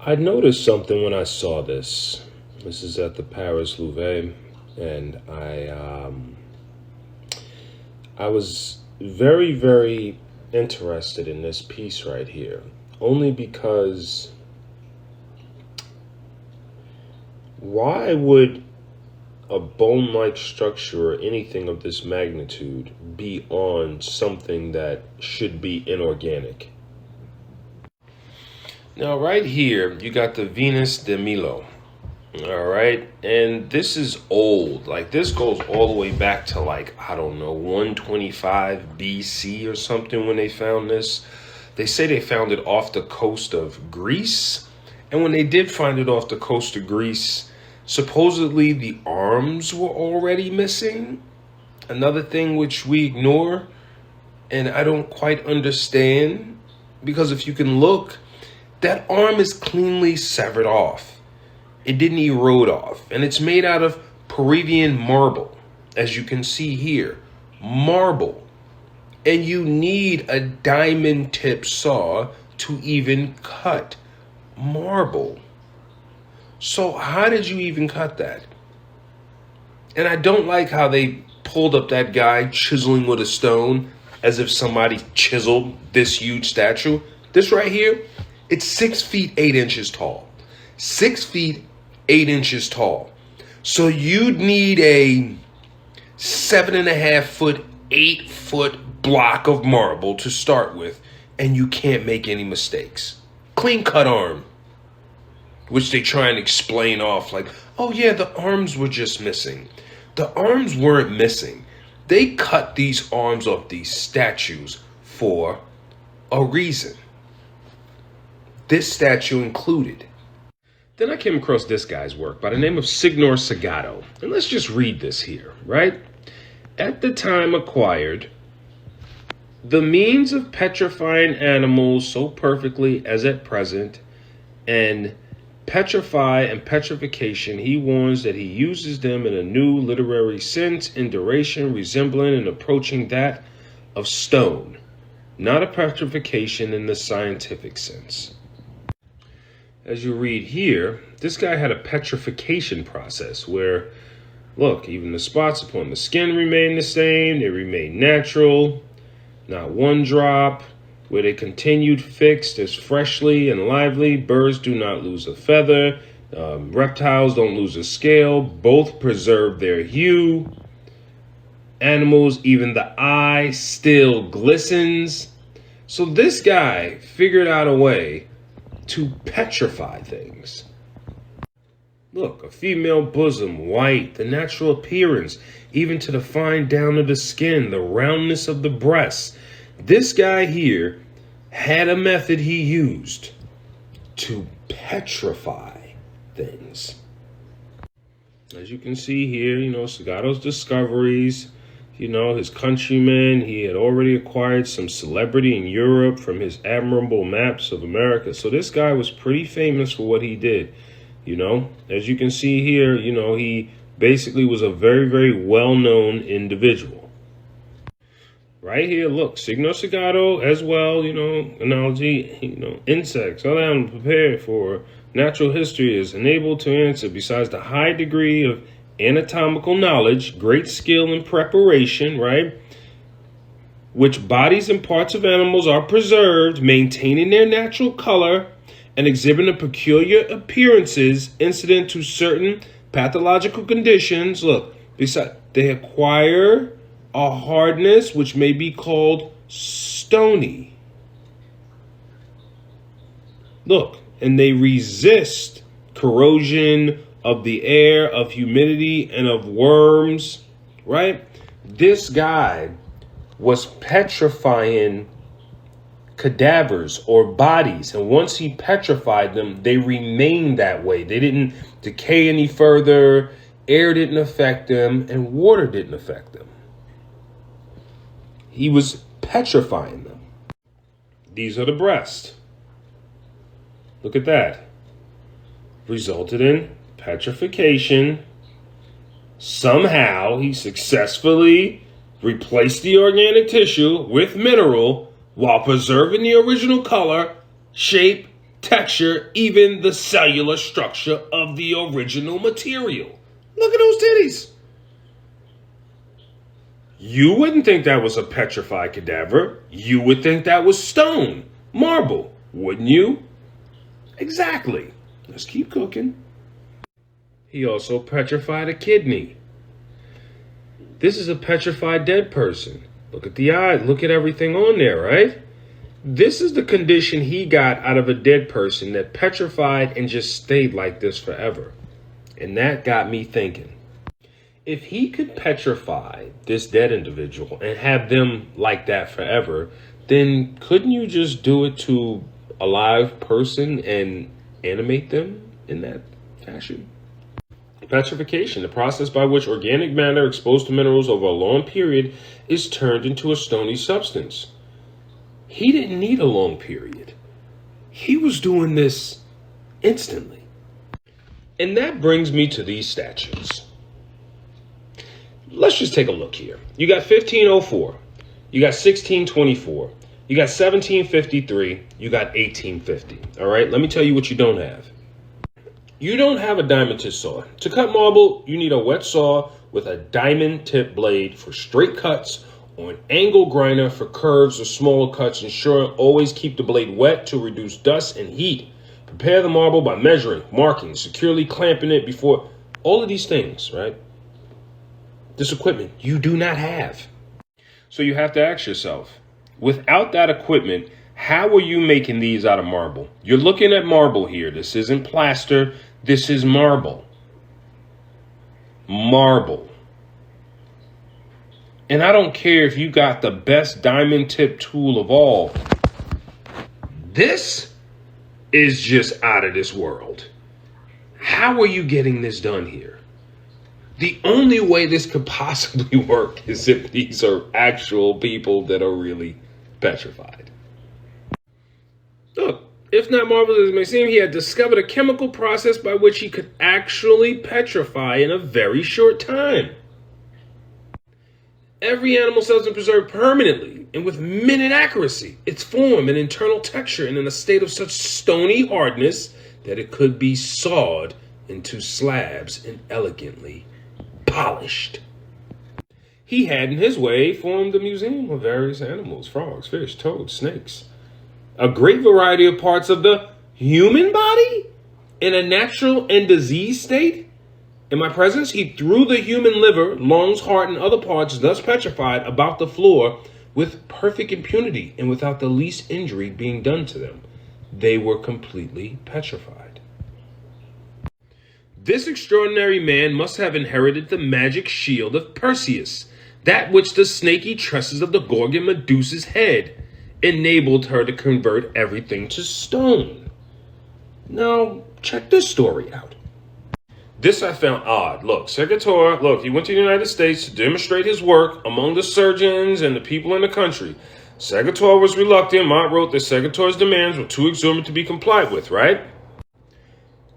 I noticed something when I saw this. This is at the Paris Louvre, and I was very, very interested in this piece right here, only because why would a bone-like structure or anything of this magnitude be on something that should be inorganic? Now, right here, you got the Venus de Milo. All right. And this is old. Like, this goes all the way back to, like, I don't know, 125 BC or something when they found this. They say they found it off the coast of Greece. And when they did find it off the coast of Greece, supposedly the arms were already missing. Another thing which we ignore, and I don't quite understand, because if you can look, that arm is cleanly severed off. It didn't erode off. And it's made out of Peruvian marble, as you can see here. Marble. And you need a diamond tip saw to even cut marble. So how did you even cut that? And I don't like how they pulled up that guy chiseling with a stone as if somebody chiseled this huge statue. This right here, it's 6 feet 8 inches tall. 6 feet 8 inches tall. So you'd need a 7.5 foot, 8 foot block of marble to start with, and you can't make any mistakes. Clean cut arm, which they try and explain off like, oh yeah, the arms were just missing. The arms weren't missing. They cut these arms off these statues for a reason. This statue included. Then I came across this guy's work by the name of Signor Segato. And let's just read this here, right? At the time acquired, the means of petrifying animals so perfectly as at present, and petrify and petrification, he warns that he uses them in a new literary sense in duration resembling and approaching that of stone, not a petrification in the scientific sense. As you read here, this guy had a petrification process where, look, even the spots upon the skin remain the same, they remain natural, not one drop, where they continued fixed as freshly and lively. Birds do not lose a feather, reptiles don't lose a scale, both preserve their hue. Animals, even the eye still glistens. So this guy figured out a way to petrify things. Look, a female bosom, white, the natural appearance, even to the fine down of the skin, the roundness of the breasts. This guy here had a method he used to petrify things. As you can see here, Segato's discoveries, his countrymen, he had already acquired some celebrity in Europe from his admirable maps of America. So this guy was pretty famous for what he did, As you can see here, he basically was a very, very well-known individual. Right here, look, Signor Segato as well, analogy, insects, all that prepared for natural history is unable to answer besides the high degree of anatomical knowledge, great skill and preparation, right? Which bodies and parts of animals are preserved, maintaining their natural color and exhibiting peculiar appearances incident to certain pathological conditions. Look, besides, they acquire a hardness which may be called stony. Look, and they resist corrosion of the air, of humidity, and of worms, right? This guy was petrifying cadavers or bodies, and once he petrified them, they remained that way. They didn't decay any further, air didn't affect them, and water didn't affect them. He was petrifying them. These are the breasts. Look at that. Resulted in petrification. Somehow he successfully replaced the organic tissue with mineral while preserving the original color, shape, texture, even the cellular structure of the original material. Look at those titties. You wouldn't think that was a petrified cadaver. You would think that was stone, marble, wouldn't you? Exactly. Let's keep cooking. He also petrified a kidney. This is a petrified dead person. Look at the eye. Look at everything on there, right? This is the condition he got out of a dead person that petrified and just stayed like this forever. And that got me thinking. If he could petrify this dead individual and have them like that forever, then couldn't you just do it to a live person and animate them in that fashion? Petrification, the process by which organic matter exposed to minerals over a long period is turned into a stony substance. He didn't need a long period. He was doing this instantly. And that brings me to these statues. Let's just take a look here. You got 1504, you got 1624, you got 1753, you got 1850. All right, let me tell you what you don't have. You don't have a diamond tip saw. To cut marble, you need a wet saw with a diamond tip blade for straight cuts or an angle grinder for curves or smaller cuts. Ensure always keep the blade wet to reduce dust and heat. Prepare the marble by measuring, marking, securely clamping it before all of these things, right? This equipment you do not have. So you have to ask yourself, without that equipment, how are you making these out of marble? You're looking at marble here. This isn't plaster. This is marble. Marble. And I don't care if you got the best diamond tip tool of all. This is just out of this world. How are you getting this done here? The only way this could possibly work is if these are actual people that are really petrified. Look, if not marvelous as it may seem, he had discovered a chemical process by which he could actually petrify in a very short time. Every animal cell is preserved permanently and with minute accuracy, its form and internal texture, and in a state of such stony hardness that it could be sawed into slabs and elegantly polished. He had in his way formed a museum of various animals, frogs, fish, toads, snakes, a great variety of parts of the human body in a natural and diseased state. In my presence, he threw the human liver, lungs, heart, and other parts thus petrified about the floor with perfect impunity and without the least injury being done to them. They were completely petrified. This extraordinary man must have inherited the magic shield of Perseus, that which the snaky tresses of the Gorgon Medusa's head enabled her to convert everything to stone. Now, check this story out. This I found odd. Look, Segato, he went to the United States to demonstrate his work among the surgeons and the people in the country. Segato was reluctant. Mott wrote that Segato's demands were too exorbitant to be complied with, right?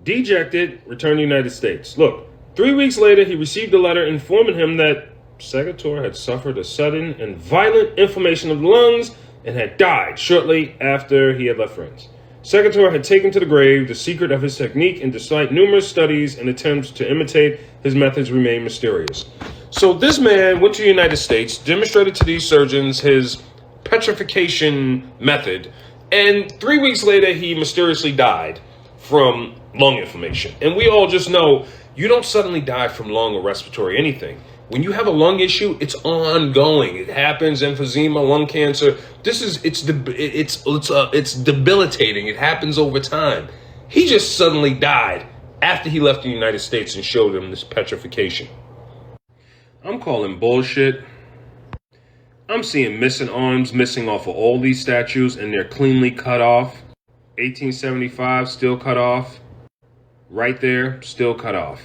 Dejected, returned to the United States. Look, 3 weeks later, he received a letter informing him that Segato had suffered a sudden and violent inflammation of the lungs and had died shortly after he had left France. Segato had taken to the grave the secret of his technique, and despite numerous studies and attempts to imitate, his methods remained mysterious. So this man went to the United States, demonstrated to these surgeons his petrification method, and 3 weeks later he mysteriously died from lung inflammation. And we all just know you don't suddenly die from lung or respiratory anything. When you have a lung issue, it's ongoing. It happens, emphysema, lung cancer. It's debilitating. It happens over time. He just suddenly died after he left the United States and showed them this petrification. I'm calling bullshit. I'm seeing missing arms missing off of all these statues, and they're cleanly cut off. 1875 still cut off. Right there, still cut off.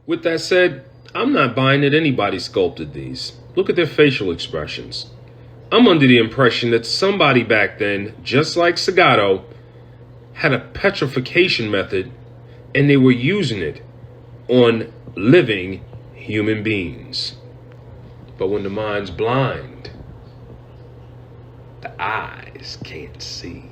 With that said, I'm not buying that anybody sculpted these. Look at their facial expressions. I'm under the impression that somebody back then, just like Segato, had a petrification method and they were using it on living human beings. But when the mind's blind, the eyes can't see.